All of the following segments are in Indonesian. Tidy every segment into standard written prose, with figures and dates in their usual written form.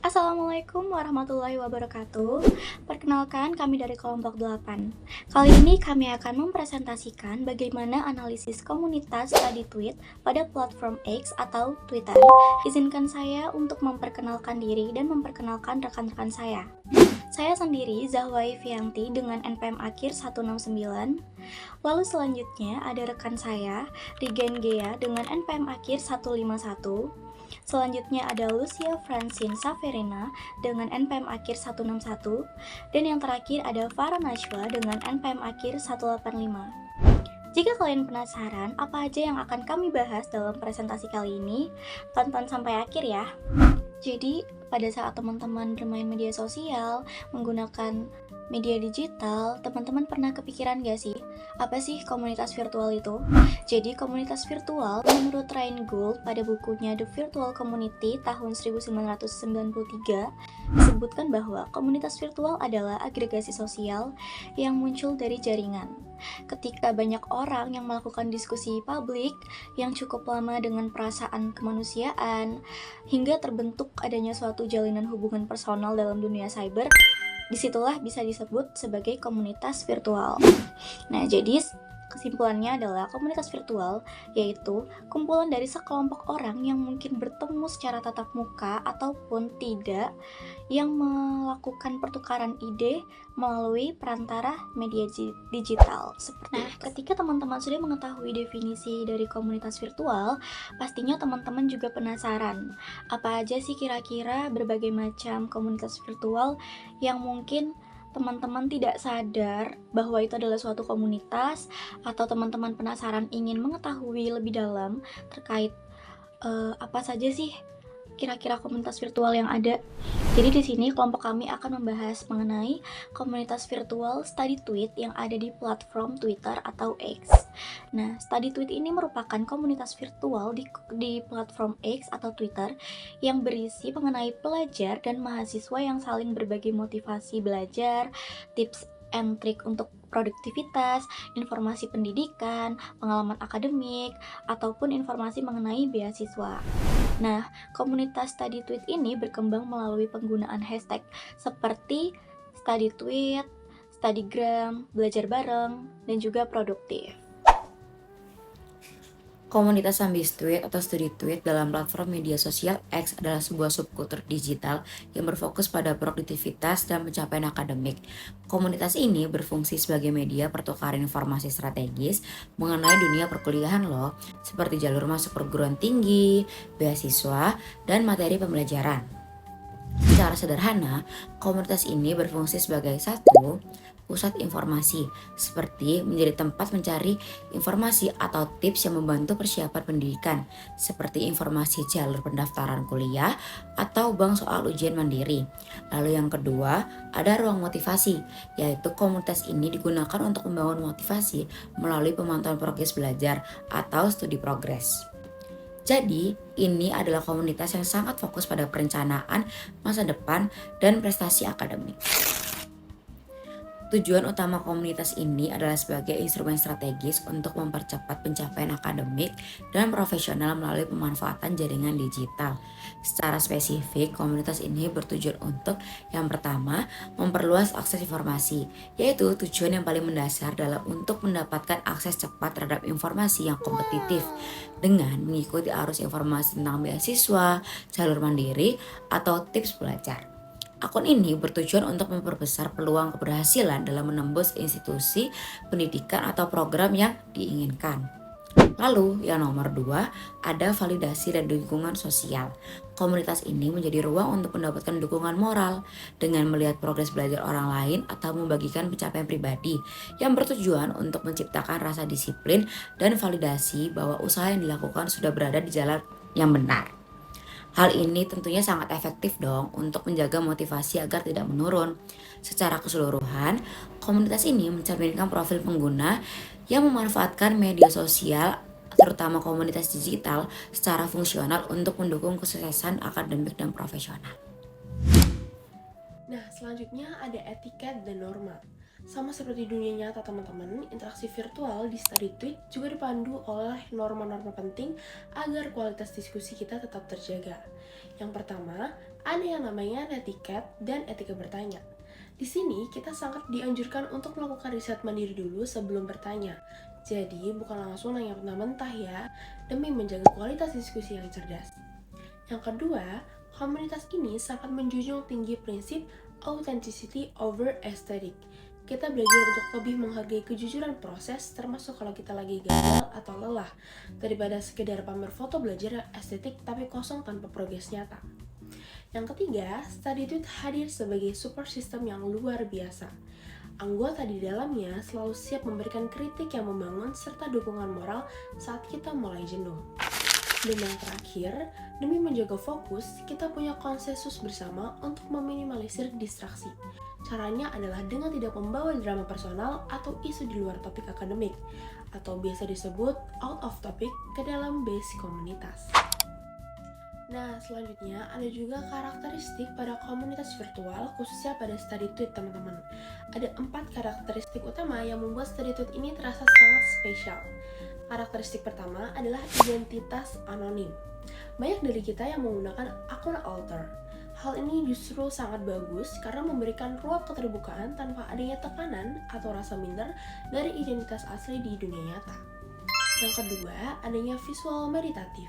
Assalamualaikum warahmatullahi wabarakatuh. Perkenalkan, kami dari kelompok 8. Kali ini kami akan mempresentasikan bagaimana analisis komunitas study tweet pada platform X atau Twitter. Izinkan saya untuk memperkenalkan diri dan memperkenalkan rekan-rekan saya. Saya sendiri Zahwa Ifianti dengan NPM akhir 169. Lalu selanjutnya ada rekan saya Rigen Gea dengan NPM akhir 151. Selanjutnya ada Lucia Francine Saverina dengan NPM akhir 161. Dan yang terakhir ada Farah Najwa dengan NPM akhir 185. Jika kalian penasaran apa aja yang akan kami bahas dalam presentasi kali ini, tonton sampai akhir ya. Jadi, pada saat teman-teman bermain media sosial, menggunakan media digital, teman-teman pernah kepikiran gak sih, apa sih komunitas virtual itu? Jadi, komunitas virtual menurut Ryan Gould pada bukunya The Virtual Community tahun 1993 disebutkan bahwa komunitas virtual adalah agregasi sosial yang muncul dari jaringan. Ketika banyak orang yang melakukan diskusi publik yang cukup lama dengan perasaan kemanusiaan, hingga terbentuk adanya suatu jalinan hubungan personal dalam dunia cyber, disitulah bisa disebut sebagai komunitas virtual. Nah, jadi kesimpulannya adalah komunitas virtual yaitu kumpulan dari sekelompok orang yang mungkin bertemu secara tatap muka ataupun tidak, yang melakukan pertukaran ide melalui perantara media digital. Ketika teman-teman sudah mengetahui definisi dari komunitas virtual, pastinya teman-teman juga penasaran, apa aja sih kira-kira berbagai macam komunitas virtual yang mungkin teman-teman tidak sadar bahwa itu adalah suatu komunitas, atau teman-teman penasaran ingin mengetahui lebih dalam terkait apa saja sih kira-kira komunitas virtual yang ada. Jadi di sini kelompok kami akan membahas mengenai komunitas virtual study tweet yang ada di platform Twitter atau X. Nah, study tweet ini merupakan komunitas virtual di platform X atau Twitter yang berisi mengenai pelajar dan mahasiswa yang saling berbagi motivasi belajar, tips and trik untuk produktivitas, informasi pendidikan, pengalaman akademik, ataupun informasi mengenai beasiswa. Nah, komunitas study tweet ini berkembang melalui penggunaan hashtag seperti study tweet, studygram, belajar bareng, dan juga produktif. Komunitas Sambis Tweet atau Studi Tweet dalam platform media sosial X adalah sebuah subkultur digital yang berfokus pada produktivitas dan pencapaian akademik. Komunitas ini berfungsi sebagai media pertukaran informasi strategis mengenai dunia perkuliahan loh, seperti jalur masuk perguruan tinggi, beasiswa, dan materi pembelajaran. Secara sederhana, komunitas ini berfungsi sebagai satu pusat informasi, seperti menjadi tempat mencari informasi atau tips yang membantu persiapan pendidikan, seperti informasi jalur pendaftaran kuliah atau bank soal ujian mandiri. Lalu yang kedua, ada ruang motivasi, yaitu komunitas ini digunakan untuk membangun motivasi melalui pemantauan progres belajar atau studi progres. Jadi, ini adalah komunitas yang sangat fokus pada perencanaan masa depan dan prestasi akademik. Tujuan utama komunitas ini adalah sebagai instrumen strategis untuk mempercepat pencapaian akademik dan profesional melalui pemanfaatan jaringan digital. Secara spesifik, komunitas ini bertujuan untuk yang pertama, memperluas akses informasi, yaitu tujuan yang paling mendasar adalah untuk mendapatkan akses cepat terhadap informasi yang kompetitif dengan mengikuti arus informasi tentang beasiswa, jalur mandiri, atau tips belajar. Akun ini bertujuan untuk memperbesar peluang keberhasilan dalam menembus institusi pendidikan atau program yang diinginkan. Lalu yang nomor 2, ada validasi dan dukungan sosial. Komunitas ini menjadi ruang untuk mendapatkan dukungan moral dengan melihat progres belajar orang lain atau membagikan pencapaian pribadi yang bertujuan untuk menciptakan rasa disiplin dan validasi bahwa usaha yang dilakukan sudah berada di jalan yang benar. Hal ini tentunya sangat efektif dong untuk menjaga motivasi agar tidak menurun. Secara keseluruhan, komunitas ini mencerminkan profil pengguna yang memanfaatkan media sosial, terutama komunitas digital, secara fungsional untuk mendukung kesuksesan akademik dan profesional. Nah, selanjutnya ada etiket dan norma. Sama seperti dunia nyata teman-teman, interaksi virtual di StudyTweet juga dipandu oleh norma-norma penting agar kualitas diskusi kita tetap terjaga. Yang pertama, ada yang namanya netiquette dan etika bertanya. Di sini kita sangat dianjurkan untuk melakukan riset mandiri dulu sebelum bertanya. Jadi bukan langsung nanya mentah-mentah ya, demi menjaga kualitas diskusi yang cerdas. Yang kedua, komunitas ini sangat menjunjung tinggi prinsip authenticity over aesthetic. Kita belajar untuk lebih menghargai kejujuran proses, termasuk kalau kita lagi gagal atau lelah, daripada sekedar pamer foto belajar estetik tapi kosong tanpa progres nyata. Yang ketiga, StudyTweet hadir sebagai support system yang luar biasa. Anggota di dalamnya selalu siap memberikan kritik yang membangun serta dukungan moral saat kita mulai jenuh. Dan yang terakhir, demi menjaga fokus, kita punya konsensus bersama untuk meminimalisir distraksi. Caranya adalah dengan tidak membawa drama personal atau isu di luar topik akademik, atau biasa disebut out of topic, ke dalam base komunitas. Nah, selanjutnya ada juga karakteristik pada komunitas virtual, khususnya pada StudyTweet teman-teman. Ada 4 karakteristik utama yang membuat StudyTweet ini terasa sangat spesial. Karakteristik pertama adalah identitas anonim. Banyak dari kita yang menggunakan akun alter. Hal ini justru sangat bagus karena memberikan ruang keterbukaan tanpa adanya tekanan atau rasa minder dari identitas asli di dunia nyata. Yang kedua, adanya visual meditatif.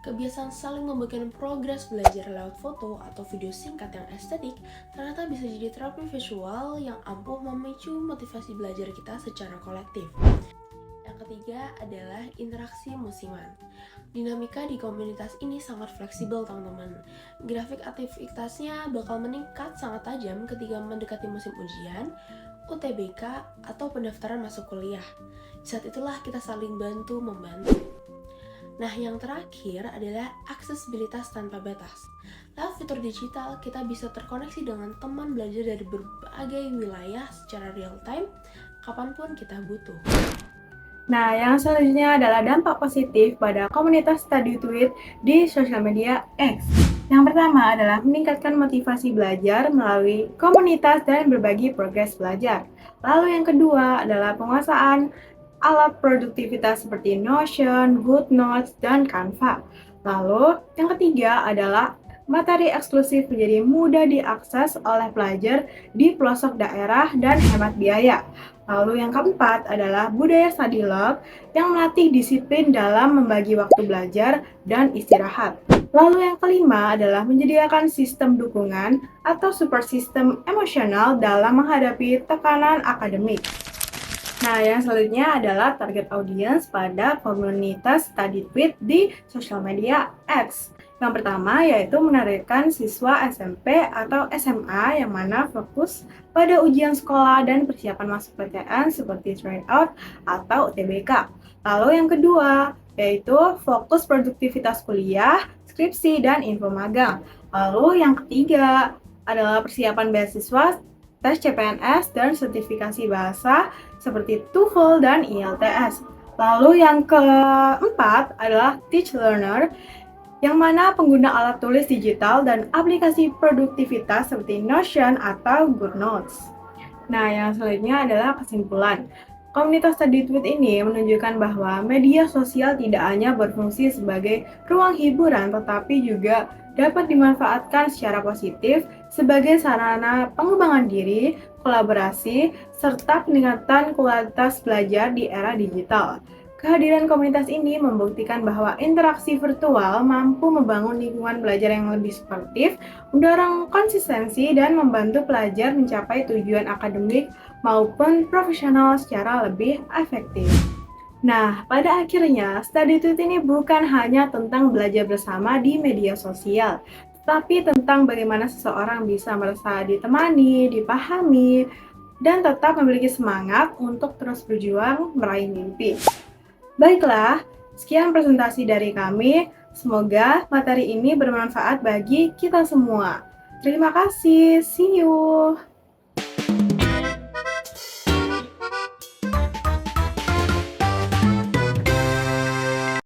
Kebiasaan saling membagikan progres belajar lewat foto atau video singkat yang estetik ternyata bisa jadi terapi visual yang ampuh memicu motivasi belajar kita secara kolektif. Yang ketiga adalah interaksi musiman. Dinamika di komunitas ini sangat fleksibel teman-teman. Grafik aktivitasnya bakal meningkat sangat tajam ketika mendekati musim ujian, UTBK, atau pendaftaran masuk kuliah. Di saat itulah kita saling bantu-membantu. Nah, yang terakhir adalah aksesibilitas tanpa batas. Lewat fitur digital, kita bisa terkoneksi dengan teman belajar dari berbagai wilayah secara real time, kapanpun kita butuh. Nah, yang selanjutnya adalah dampak positif pada komunitas StudyTweet di sosial media X. Yang pertama adalah meningkatkan motivasi belajar melalui komunitas dan berbagi progres belajar. Lalu yang kedua adalah penguasaan alat produktivitas seperti Notion, GoodNotes, dan Canva. Lalu yang ketiga adalah materi eksklusif menjadi mudah diakses oleh pelajar di pelosok daerah dan hemat biaya. Lalu yang keempat adalah budaya study love yang melatih disiplin dalam membagi waktu belajar dan istirahat. Lalu yang kelima adalah menyediakan sistem dukungan atau support system emosional dalam menghadapi tekanan akademik. Nah, yang selanjutnya adalah target audience pada komunitas StudyTweet di sosial media X. Yang pertama yaitu menargetkan siswa SMP atau SMA yang mana fokus pada ujian sekolah dan persiapan masuk PTN seperti tryout atau UTBK. Lalu yang kedua yaitu fokus produktivitas kuliah, skripsi, dan info magang. Lalu yang ketiga adalah persiapan beasiswa, tes CPNS, dan sertifikasi bahasa seperti TOEFL dan IELTS. Lalu yang keempat adalah Teach Learner, yang mana pengguna alat tulis digital dan aplikasi produktivitas seperti Notion atau GoodNotes. Nah, yang selanjutnya adalah kesimpulan. Komunitas StudyTweet ini menunjukkan bahwa media sosial tidak hanya berfungsi sebagai ruang hiburan, tetapi juga dapat dimanfaatkan secara positif sebagai sarana pengembangan diri, kolaborasi, serta peningkatan kualitas belajar di era digital. Kehadiran komunitas ini membuktikan bahwa interaksi virtual mampu membangun lingkungan belajar yang lebih sportif, mendorong konsistensi, dan membantu pelajar mencapai tujuan akademik maupun profesional secara lebih efektif. Nah, pada akhirnya, StudyTweet ini bukan hanya tentang belajar bersama di media sosial, tapi tentang bagaimana seseorang bisa merasa ditemani, dipahami, dan tetap memiliki semangat untuk terus berjuang meraih mimpi. Baiklah, sekian presentasi dari kami. Semoga materi ini bermanfaat bagi kita semua. Terima kasih, see you!